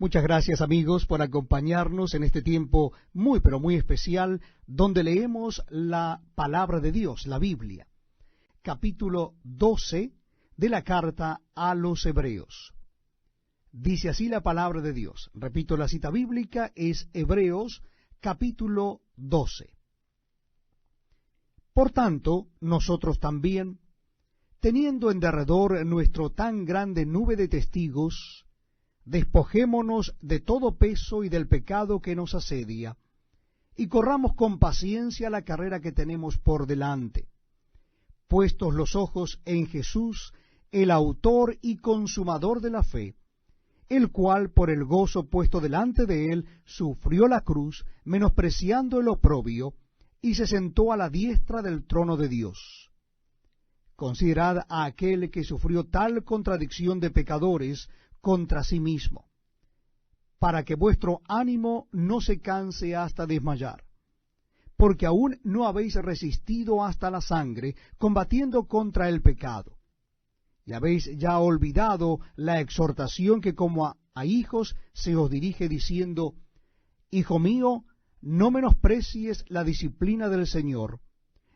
Muchas gracias amigos por acompañarnos en este tiempo muy pero muy especial donde leemos la palabra de Dios, la Biblia, capítulo 12 de la carta a los Hebreos. Dice así la palabra de Dios. Repito, la cita bíblica es Hebreos capítulo 12. Por tanto, nosotros también, teniendo en derredor nuestro tan grande nube de testigos, despojémonos de todo peso y del pecado que nos asedia, y corramos con paciencia la carrera que tenemos por delante, puestos los ojos en Jesús, el autor y consumador de la fe, el cual por el gozo puesto delante de él sufrió la cruz, menospreciando el oprobio, y se sentó a la diestra del trono de Dios. Considerad a aquel que sufrió tal contradicción de pecadores contra sí mismo, para que vuestro ánimo no se canse hasta desmayar, porque aún no habéis resistido hasta la sangre, combatiendo contra el pecado, y habéis ya olvidado la exhortación que como a hijos se os dirige diciendo: Hijo mío, no menosprecies la disciplina del Señor,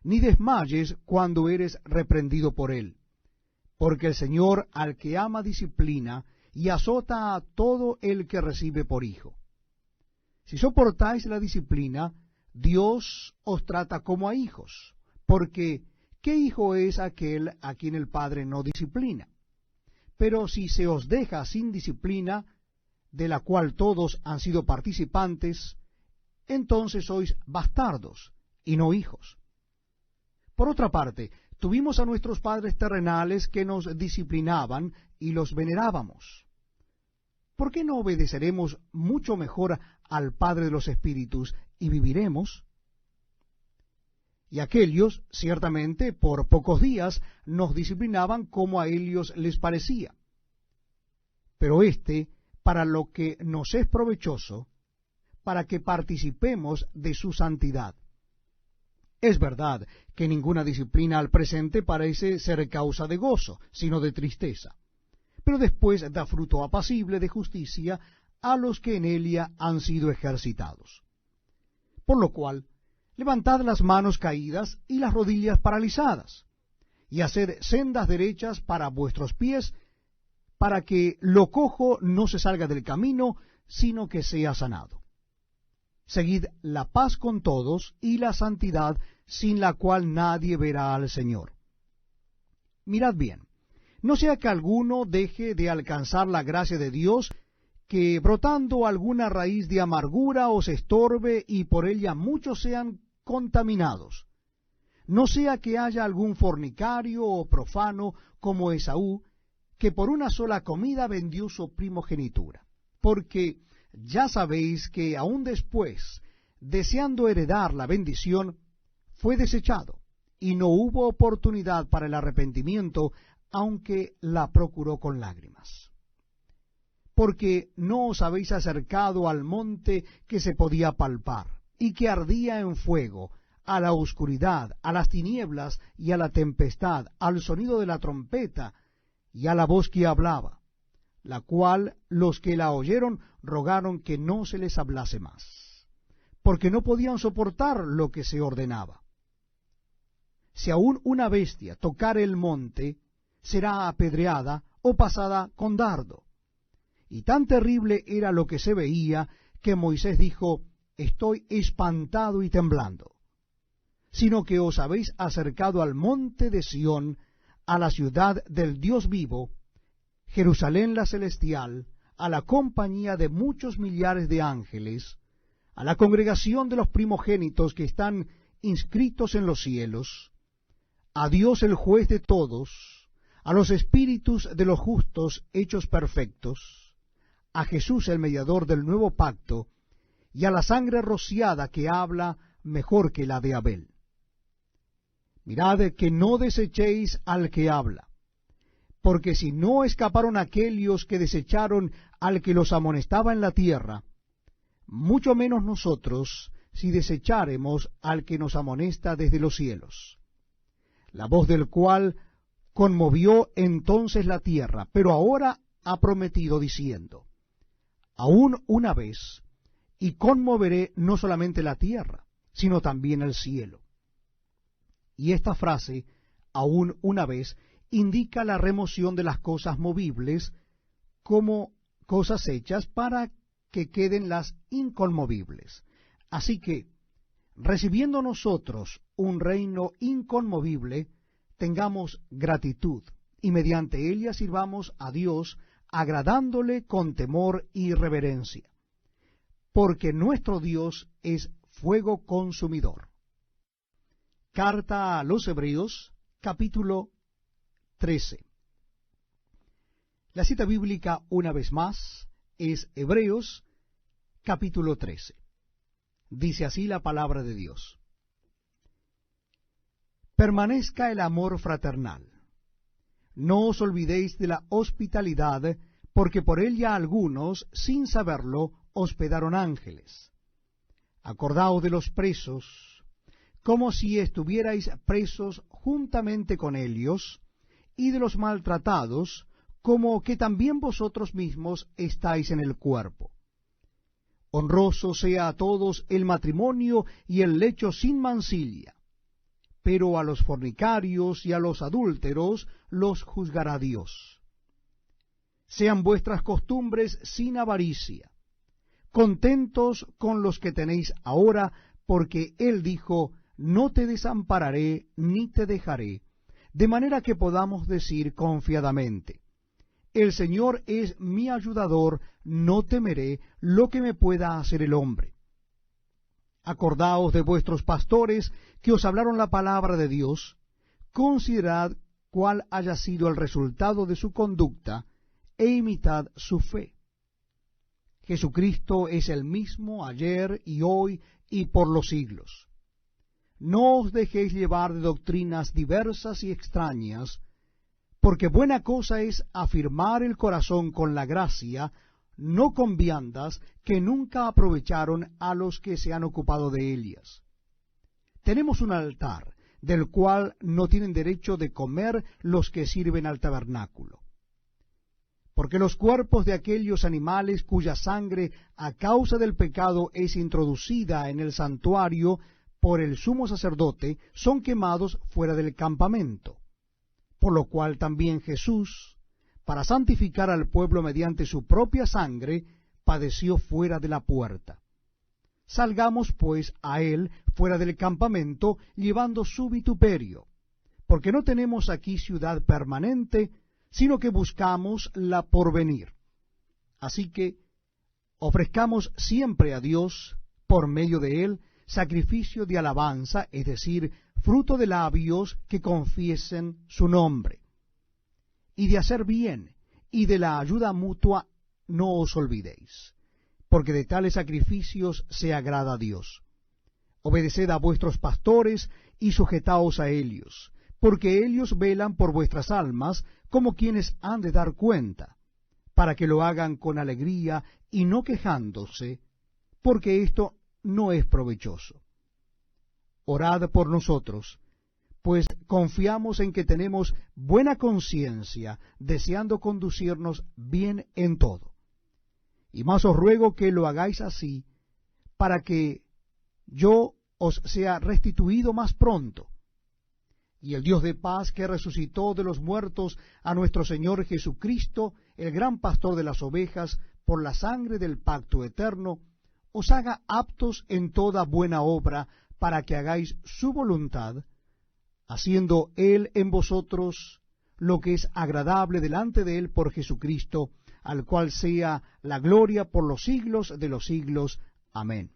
ni desmayes cuando eres reprendido por él, porque el Señor al que ama disciplina, y azota a todo el que recibe por hijo. Si soportáis la disciplina, Dios os trata como a hijos, porque ¿qué hijo es aquel a quien el Padre no disciplina? Pero si se os deja sin disciplina, de la cual todos han sido participantes, entonces sois bastardos y no hijos. Por otra parte, tuvimos a nuestros padres terrenales que nos disciplinaban y los venerábamos. ¿Por qué no obedeceremos mucho mejor al Padre de los Espíritus y viviremos? Y aquellos, ciertamente, por pocos días nos disciplinaban como a ellos les parecía. Pero para lo que nos es provechoso, para que participemos de su santidad. Es verdad que ninguna disciplina al presente parece ser causa de gozo, sino de tristeza, pero después da fruto apacible de justicia a los que en ella han sido ejercitados. Por lo cual, levantad las manos caídas y las rodillas paralizadas, y haced sendas derechas para vuestros pies, para que lo cojo no se salga del camino, sino que sea sanado. Seguid la paz con todos y la santidad, sin la cual nadie verá al Señor. Mirad bien, no sea que alguno deje de alcanzar la gracia de Dios, que brotando alguna raíz de amargura os estorbe y por ella muchos sean contaminados. No sea que haya algún fornicario o profano como Esaú, que por una sola comida vendió su primogenitura. Porque ya sabéis que aún después, deseando heredar la bendición, fue desechado, y no hubo oportunidad para el arrepentimiento, aunque la procuró con lágrimas. Porque no os habéis acercado al monte que se podía palpar, y que ardía en fuego, a la oscuridad, a las tinieblas y a la tempestad, al sonido de la trompeta y a la voz que hablaba, la cual los que la oyeron rogaron que no se les hablase más, porque no podían soportar lo que se ordenaba. Si aún una bestia tocare el monte, será apedreada o pasada con dardo. Y tan terrible era lo que se veía, que Moisés dijo: Estoy espantado y temblando. Sino que os habéis acercado al monte de Sión, a la ciudad del Dios vivo, Jerusalén la celestial, a la compañía de muchos millares de ángeles, a la congregación de los primogénitos que están inscritos en los cielos, a Dios el juez de todos, a los espíritus de los justos hechos perfectos, a Jesús el mediador del nuevo pacto, y a la sangre rociada que habla mejor que la de Abel. Mirad que no desechéis al que habla, porque si no escaparon aquellos que desecharon al que los amonestaba en la tierra, mucho menos nosotros si desecháremos al que nos amonesta desde los cielos, la voz del cual conmovió entonces la tierra, pero ahora ha prometido diciendo: aún una vez, y conmoveré no solamente la tierra, sino también el cielo. Y esta frase, aún una vez, indica la remoción de las cosas movibles como cosas hechas para que queden las inconmovibles. Así que, recibiendo nosotros un reino inconmovible, tengamos gratitud, y mediante ella sirvamos a Dios, agradándole con temor y reverencia, porque nuestro Dios es fuego consumidor. Carta a los Hebreos, capítulo 13. La cita bíblica, una vez más, es Hebreos, capítulo 13. Dice así la palabra de Dios: permanezca el amor fraternal. No os olvidéis de la hospitalidad, porque por ella algunos, sin saberlo, hospedaron ángeles. Acordaos de los presos, como si estuvierais presos juntamente con ellos, y de los maltratados, como que también vosotros mismos estáis en el cuerpo. Honroso sea a todos el matrimonio y el lecho sin mancilla, pero a los fornicarios y a los adúlteros los juzgará Dios. Sean vuestras costumbres sin avaricia, contentos con los que tenéis ahora, porque Él dijo, no te desampararé ni te dejaré, de manera que podamos decir confiadamente, el Señor es mi ayudador, no temeré lo que me pueda hacer el hombre. Acordaos de vuestros pastores que os hablaron la palabra de Dios, considerad cuál haya sido el resultado de su conducta, e imitad su fe. Jesucristo es el mismo ayer y hoy y por los siglos. No os dejéis llevar de doctrinas diversas y extrañas, porque buena cosa es afirmar el corazón con la gracia, no con viandas que nunca aprovecharon a los que se han ocupado de ellas. Tenemos un altar, del cual no tienen derecho de comer los que sirven al tabernáculo. Porque los cuerpos de aquellos animales cuya sangre a causa del pecado es introducida en el santuario por el sumo sacerdote, son quemados fuera del campamento. Por lo cual también Jesús, para santificar al pueblo mediante su propia sangre, padeció fuera de la puerta. Salgamos pues a él fuera del campamento, llevando su vituperio, porque no tenemos aquí ciudad permanente, sino que buscamos la porvenir. Así que ofrezcamos siempre a Dios, por medio de él, sacrificio de alabanza, es decir, fruto de labios que confiesen su nombre. Y de hacer bien, y de la ayuda mutua, no os olvidéis, porque de tales sacrificios se agrada a Dios. Obedeced a vuestros pastores, y sujetaos a ellos, porque ellos velan por vuestras almas, como quienes han de dar cuenta, para que lo hagan con alegría, y no quejándose, porque esto no es provechoso. Orad por nosotros, pues confiamos en que tenemos buena conciencia, deseando conducirnos bien en todo. Y más os ruego que lo hagáis así, para que yo os sea restituido más pronto. Y el Dios de paz, que resucitó de los muertos a nuestro Señor Jesucristo, el gran pastor de las ovejas, por la sangre del pacto eterno, os haga aptos en toda buena obra, para que hagáis su voluntad, haciendo Él en vosotros lo que es agradable delante de Él por Jesucristo, al cual sea la gloria por los siglos de los siglos. Amén.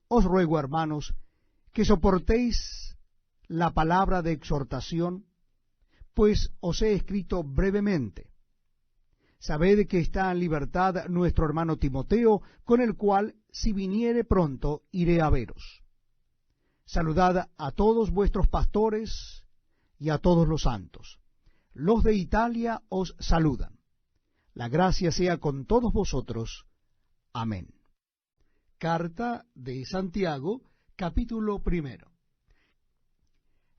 Os ruego, hermanos, que soportéis la palabra de exhortación, pues os he escrito brevemente. Sabed que está en libertad nuestro hermano Timoteo, con el cual, si viniere pronto, iré a veros. Saludad a todos vuestros pastores y a todos los santos. Los de Italia os saludan. La gracia sea con todos vosotros. Amén. Carta de Santiago, capítulo 1.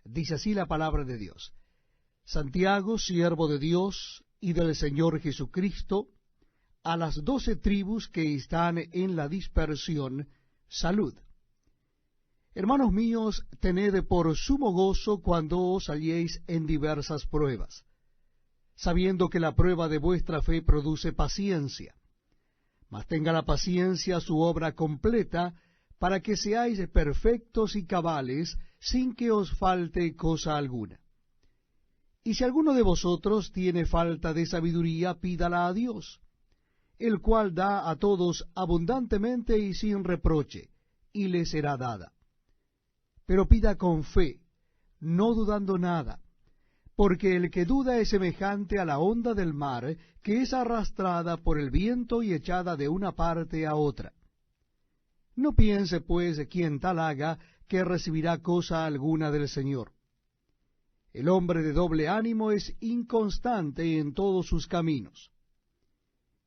Dice así la palabra de Dios. Santiago, siervo de Dios y del Señor Jesucristo, a las 12 tribus que están en la dispersión, salud. Hermanos míos, tened por sumo gozo cuando os halléis en diversas pruebas, sabiendo que la prueba de vuestra fe produce paciencia. Mas tenga la paciencia su obra completa, para que seáis perfectos y cabales, sin que os falte cosa alguna. Y si alguno de vosotros tiene falta de sabiduría, pídala a Dios, el cual da a todos abundantemente y sin reproche, y le será dada. Pero pida con fe, no dudando nada, porque el que duda es semejante a la onda del mar, que es arrastrada por el viento y echada de una parte a otra. No piense, pues, quien tal haga, que recibirá cosa alguna del Señor. El hombre de doble ánimo es inconstante en todos sus caminos.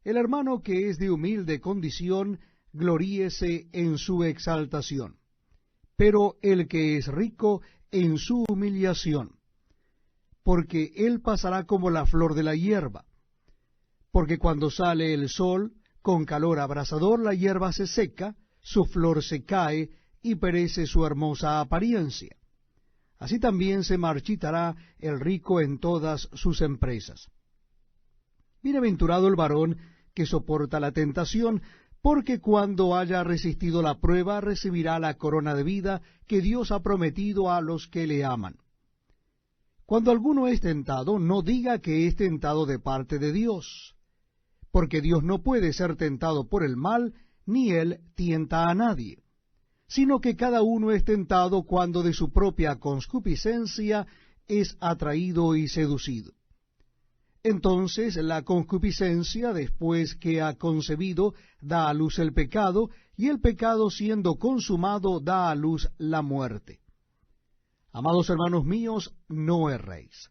El hermano que es de humilde condición, gloríese en su exaltación, pero el que es rico en su humillación, porque él pasará como la flor de la hierba. Porque cuando sale el sol, con calor abrasador, la hierba se seca, su flor se cae, y perece su hermosa apariencia. Así también se marchitará el rico en todas sus empresas. Bienaventurado el varón que soporta la tentación, porque cuando haya resistido la prueba, recibirá la corona de vida que Dios ha prometido a los que le aman. Cuando alguno es tentado, no diga que es tentado de parte de Dios, porque Dios no puede ser tentado por el mal, ni él tienta a nadie, sino que cada uno es tentado cuando de su propia concupiscencia es atraído y seducido. Entonces la concupiscencia, después que ha concebido, da a luz el pecado, y el pecado, siendo consumado, da a luz la muerte. Amados hermanos míos, no erréis.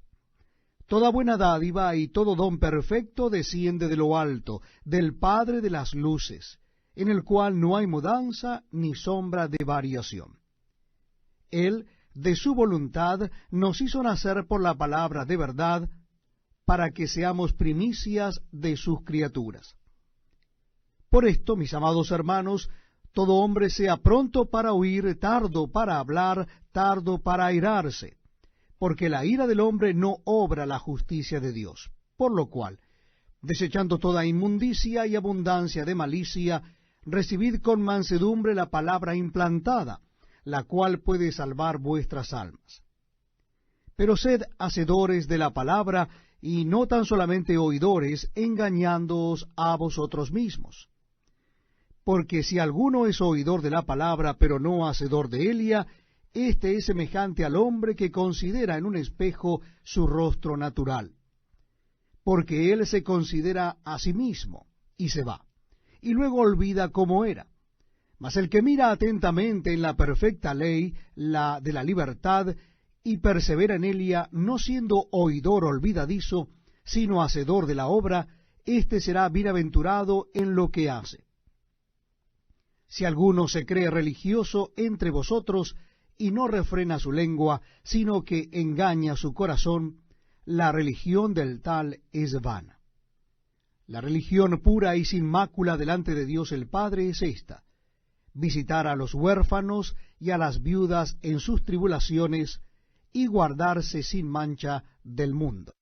Toda buena dádiva y todo don perfecto desciende de lo alto, del Padre de las luces, en el cual no hay mudanza ni sombra de variación. Él, de su voluntad, nos hizo nacer por la palabra de verdad, para que seamos primicias de sus criaturas. Por esto, mis amados hermanos, todo hombre sea pronto para oír, tardo para hablar, tardo para airarse, porque la ira del hombre no obra la justicia de Dios. Por lo cual, desechando toda inmundicia y abundancia de malicia, recibid con mansedumbre la palabra implantada, la cual puede salvar vuestras almas. Pero sed hacedores de la palabra, y no tan solamente oidores, engañándoos a vosotros mismos. Porque si alguno es oidor de la palabra, pero no hacedor de ella, éste es semejante al hombre que considera en un espejo su rostro natural. Porque él se considera a sí mismo, y se va, y luego olvida cómo era. Mas el que mira atentamente en la perfecta ley, la de la libertad, y persevera en ella, no siendo oidor olvidadizo, sino hacedor de la obra, éste será bienaventurado en lo que hace. Si alguno se cree religioso entre vosotros, y no refrena su lengua, sino que engaña su corazón, la religión del tal es vana. La religión pura y sin mácula delante de Dios el Padre es esta: visitar a los huérfanos y a las viudas en sus tribulaciones, y guardarse sin mancha del mundo.